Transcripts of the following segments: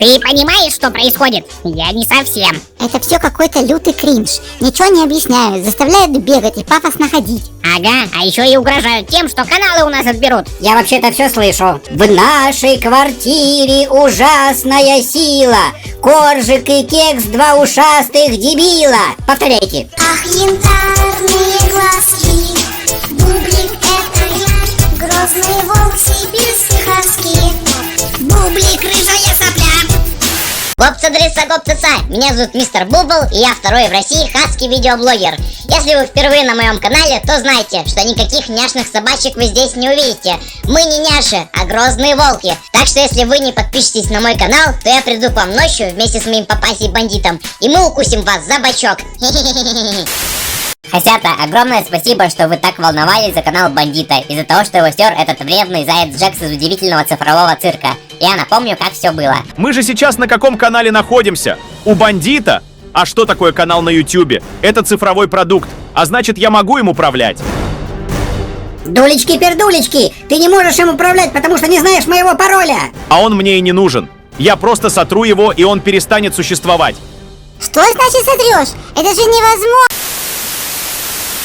Ты понимаешь, что происходит? Я не совсем. Это все какой-то лютый кринж. Ничего не объясняют, заставляют бегать и пафосно ходить. Ага, а еще и угрожают тем, что каналы у нас отберут. Я вообще-то все слышу. В нашей квартире ужасная сила. Коржик и Кекс, два ушастых дебила. Повторяйте. Ах, янтарные глазки, Бублик это я, грозный волк сибирский хаски. Бублик, рыжая сопля. Гопца-дресса-гопца-ца! Меня зовут Мистер Бубл, и я второй в России хаски-видеоблогер. Если вы впервые на моем канале, то знайте, что никаких няшных собачек вы здесь не увидите. Мы не няши, а грозные волки. Так что если вы не подпишетесь на мой канал, то я приду к вам ночью вместе с моим папасей-бандитом, и мы укусим вас за бочок. Хасята, огромное спасибо, что вы так волновались за канал Бандита, из-за того, что его стер этот вредный заяц Джекс из удивительного цифрового цирка. Я напомню, как все было. Мы же сейчас на каком канале находимся? У Бандита? А что такое канал на Ютубе? Это цифровой продукт, а значит, я могу им управлять. Дулечки-пердулечки, ты не можешь им управлять, потому что не знаешь моего пароля. А он мне и не нужен. Я просто сотру его, и он перестанет существовать. Что значит сотрешь? Это же невозможно.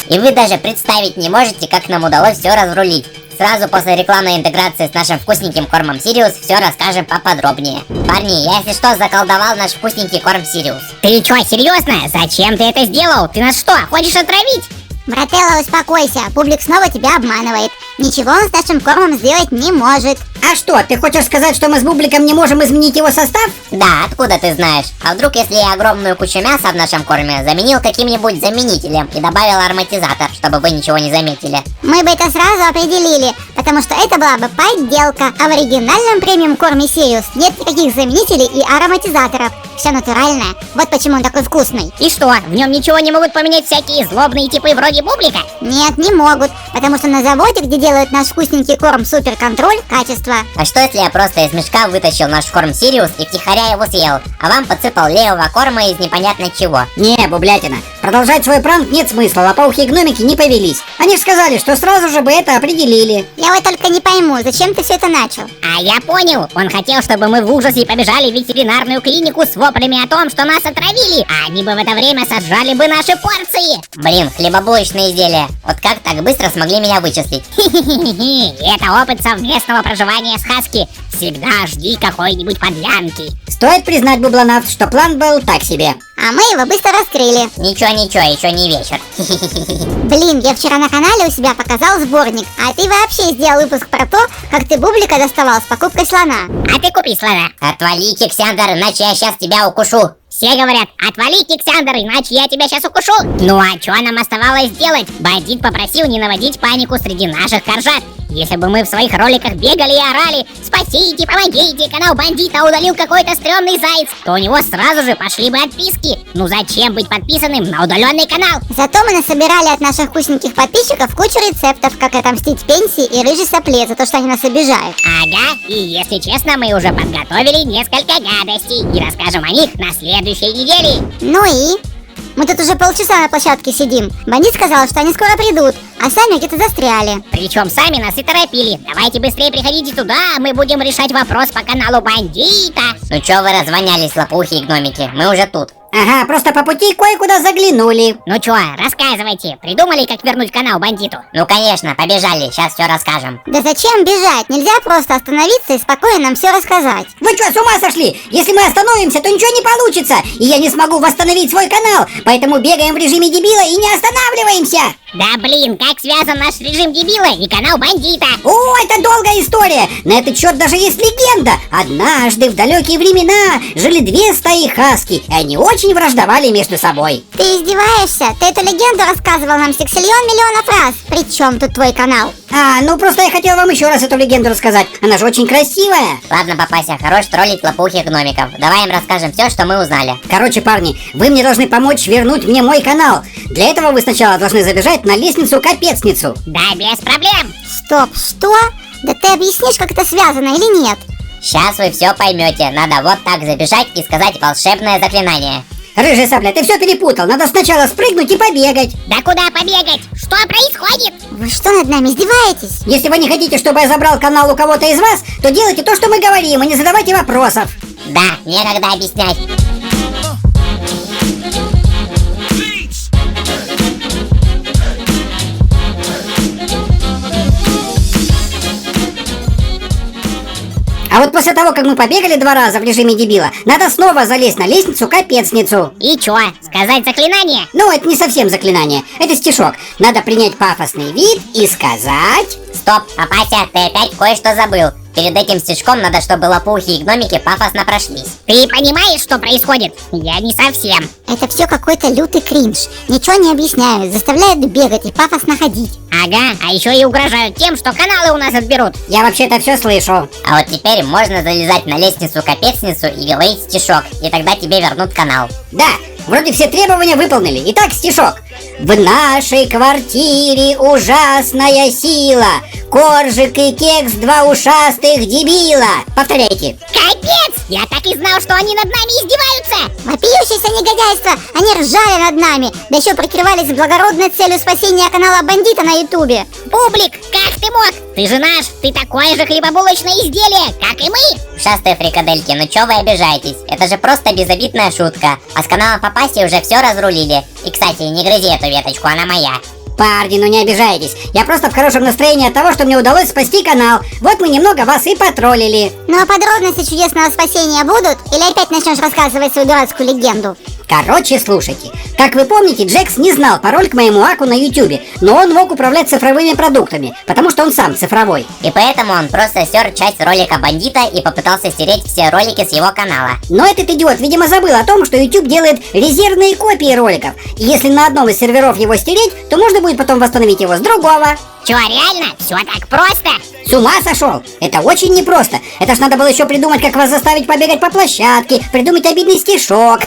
И вы даже представить не можете, как нам удалось все разрулить. Сразу после рекламной интеграции с нашим вкусненьким кормом Сириус все расскажем поподробнее. Парни, я если что заколдовал наш вкусненький корм Сириус. Ты чё, серьезно? Зачем ты это сделал? Ты нас что, хочешь отравить? Брателло, успокойся, публик снова тебя обманывает. Ничего он с нашим кормом сделать не может. А что, ты хочешь сказать, что мы с Бубликом не можем изменить его состав? Да, откуда ты знаешь? А вдруг, если я огромную кучу мяса в нашем корме заменил каким-нибудь заменителем и добавил ароматизатор, чтобы вы ничего не заметили? Мы бы это сразу определили, потому что это была бы подделка. А в оригинальном премиум корме Сириус нет никаких заменителей и ароматизаторов. Все натуральное. Вот почему он такой вкусный. И что, в нем ничего не могут поменять всякие злобные типы вроде Бублика? Нет, не могут, потому что на заводе, где делают наш вкусненький корм суперконтроль качества. А что если я просто из мешка вытащил наш корм Сириус и втихаря его съел, а вам подсыпал левого корма из непонятно чего? Не, Бублятина, продолжать свой пранк нет смысла, лопоухи и гномики не повелись. Они же сказали, что сразу же бы это определили. Я вот только не пойму, зачем ты все это начал? А я понял, он хотел, чтобы мы в ужасе побежали в ветеринарную клинику с воплями о том, что нас отравили, а они бы в это время сожрали бы наши порции. Блин, хлебобулочные изделия. Вот как так быстро смогли меня вычислить? Это опыт совместного проживания с хаски. Всегда жди какой-нибудь подлянки. Стоит признать, Бублонавт, что план был так себе. А мы его быстро раскрыли. Ничего, еще не вечер. Блин, я вчера на канале у себя показал сборник, а ты вообще сделал выпуск про то, как ты Бублика доставал с покупкой слона. А ты купи слона. Отвали, Кексяндр, иначе я сейчас тебя укушу. Все говорят, отвали, Кексяндр, иначе я тебя сейчас укушу. Ну а что нам оставалось делать? Бандит попросил не наводить панику среди наших коржат. Если бы мы в своих роликах бегали и орали «Спасите, помогите, канал Бандита удалил какой-то стрёмный заяц», то у него сразу же пошли бы отписки. Ну зачем быть подписанным на удаленный канал? Зато мы насобирали от наших вкусненьких подписчиков кучу рецептов, как отомстить Пенси и рыжей сопле за то, что они нас обижают. Ага, и если честно, мы уже подготовили несколько гадостей и расскажем о них на следующей неделе. Ну и? Мы тут уже полчаса на площадке сидим. Бандит сказал, что они скоро придут, а сами где-то застряли. Причем сами нас и торопили. Давайте быстрее приходите туда, мы будем решать вопрос по каналу Бандита. Ну чё вы развонялись, лопухи и гномики? Мы уже тут. Ага, просто по пути кое-куда заглянули. Ну чё, рассказывайте. Придумали, как вернуть канал Бандиту? Ну конечно, побежали, сейчас все расскажем. Да зачем бежать? Нельзя просто остановиться и спокойно нам все рассказать. Вы что, с ума сошли? Если мы остановимся, то ничего не получится, и я не смогу восстановить свой канал, поэтому бегаем в режиме дебила и не останавливаемся. Да блин, как связан наш режим дебила и канал Бандита? О, это долгая история. На этот счет даже есть легенда. Однажды в далекие времена жили две стаи хаски, и они очень враждовали между собой. Ты издеваешься? Ты эту легенду рассказывал нам сексиллион миллионов раз. При чем тут твой канал? Ну просто я хотел вам еще раз эту легенду рассказать. Она же очень красивая. Ладно, папася, хорош троллить лопухих гномиков. Давай им расскажем все, что мы узнали. Короче, парни, вы мне должны помочь вернуть мне мой канал. Для этого вы сначала должны забежать на лестницу-капецницу. Да, без проблем. Стоп, что? Да ты объяснишь, как это связано или нет? Сейчас вы все поймете. Надо вот так забежать и сказать волшебное заклинание. Рыжая сопля, ты все перепутал. Надо сначала спрыгнуть и побегать. Да куда побегать? Что происходит? Вы что, над нами издеваетесь? Если вы не хотите, чтобы я забрал канал у кого-то из вас, то делайте то, что мы говорим, и не задавайте вопросов. Да, некогда объяснять. А вот после того, как мы побегали 2 раза в режиме дебила, надо снова залезть на лестницу капецницу. И чё, сказать заклинание? Ну, это не совсем заклинание, это стишок. Надо принять пафосный вид и сказать... Стоп, папася, ты опять кое-что забыл. Перед этим стишком надо, чтобы лопухи и гномики пафосно прошлись. Ты понимаешь, что происходит? Я не совсем. Это все какой-то лютый кринж. Ничего не объясняют, заставляют бегать и пафосно ходить. Ага, а еще и угрожают тем, что каналы у нас отберут. Я вообще-то все слышу. А вот теперь можно залезать на лестницу-капецницу и говорить стишок, и тогда тебе вернут канал. Да, вроде все требования выполнили. Итак, стишок. В нашей квартире ужасная сила. Коржик и кекс, 2 ушастых дебила. Повторяйте. Капец! Я так и знал, что они над нами издеваются! Вопиющееся негодяйство! Они ржали над нами, да еще прикрывались благородной целью спасения канала Бандита на ютубе. Бублик, как ты мог? Ты же наш, ты такое же хлебобулочное изделие, как и мы! Ушастые фрикадельки, ну чё вы обижаетесь? Это же просто безобидная шутка. А с каналом Папаси уже все разрулили. И, кстати, не грызи эту веточку, она моя. Парни, ну не обижайтесь. Я просто в хорошем настроении от того, что мне удалось спасти канал. Вот мы немного вас и потроллили. Ну а подробности чудесного спасения будут? Или опять начнешь рассказывать свою дурацкую легенду? Короче, слушайте. Как вы помните, Джекс не знал пароль к моему аку на ютубе, но он мог управлять цифровыми продуктами, потому что он сам цифровой. И поэтому он просто стер часть ролика Бандита и попытался стереть все ролики с его канала. Но этот идиот, видимо, забыл о том, что YouTube делает резервные копии роликов. И если на одном из серверов его стереть, то можно будет потом восстановить его с другого. Чё, реально? Все так просто? С ума сошел? Это очень непросто. Это ж надо было еще придумать, как вас заставить побегать по площадке, придумать обидный стишок.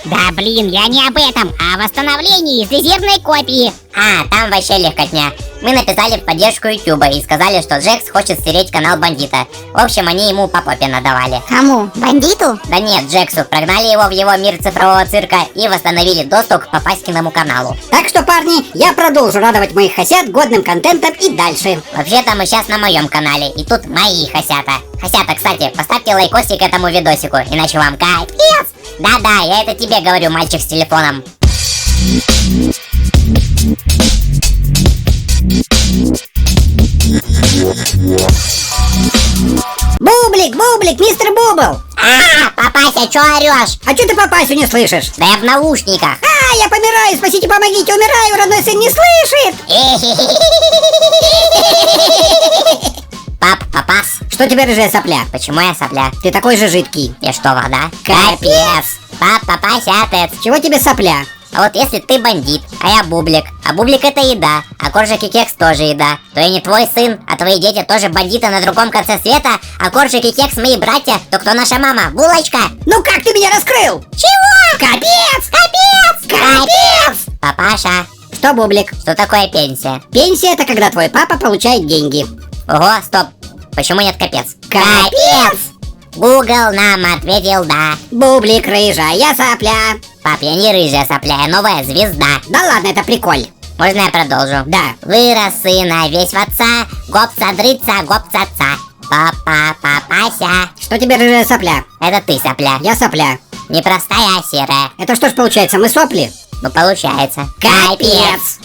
Да блин, я не об этом, а о восстановлении из резервной копии. А, там вообще легкотня. Мы написали в поддержку Ютуба и сказали, что Джекс хочет стереть канал Бандита. В общем, они ему по попе надавали. Кому? Бандиту? Да нет, Джексу, прогнали его в его мир цифрового цирка и восстановили доступ к Папаськиному каналу. Так что, парни, я продолжу радовать моих хасят годным контентом и дальше. Вообще-то мы сейчас на моем канале, и тут мои хасята. Хасята, кстати, поставьте лайкосик этому видосику, иначе вам капец. Да-да, я это тебе говорю, мальчик с телефоном. Бублик, Бублик, мистер Бубл! Папася, чё орёшь? А что ты папасю не слышишь? Да я в наушниках. Я помираю, спасите, помогите, умираю, родной сын не слышит! Пап, папас. Что тебе, рыжая сопля? Почему я сопля? Ты такой же жидкий. Я что, вода? Капец! Пап, папася, отец. Чего тебе сопля? А вот если ты бандит, а я бублик, а бублик это еда, а коржик и кекс тоже еда, то я не твой сын, а твои дети тоже бандиты на другом конце света, а коржик и кекс мои братья, то кто наша мама? Булочка! Ну как ты меня раскрыл? Чего? Капец! Капец! Капец! Папаша, Что, Бублик? что такое пенсия? Пенсия — это когда твой папа получает деньги. Ого, стоп, почему нет капец? Капец! Google нам ответил да. Бублик, рыжая сопля. Пап, я не рыжая сопля, я новая звезда. Да ладно, это приколь. Можно я продолжу? Да. Вырос сына весь в отца, гопца дрыца, гопца отца. Папа, папася. Что тебе, рыжая сопля? Это ты сопля. Я сопля. Не простая, а серая. Это что ж получается, мы сопли? Ну получается. Капец!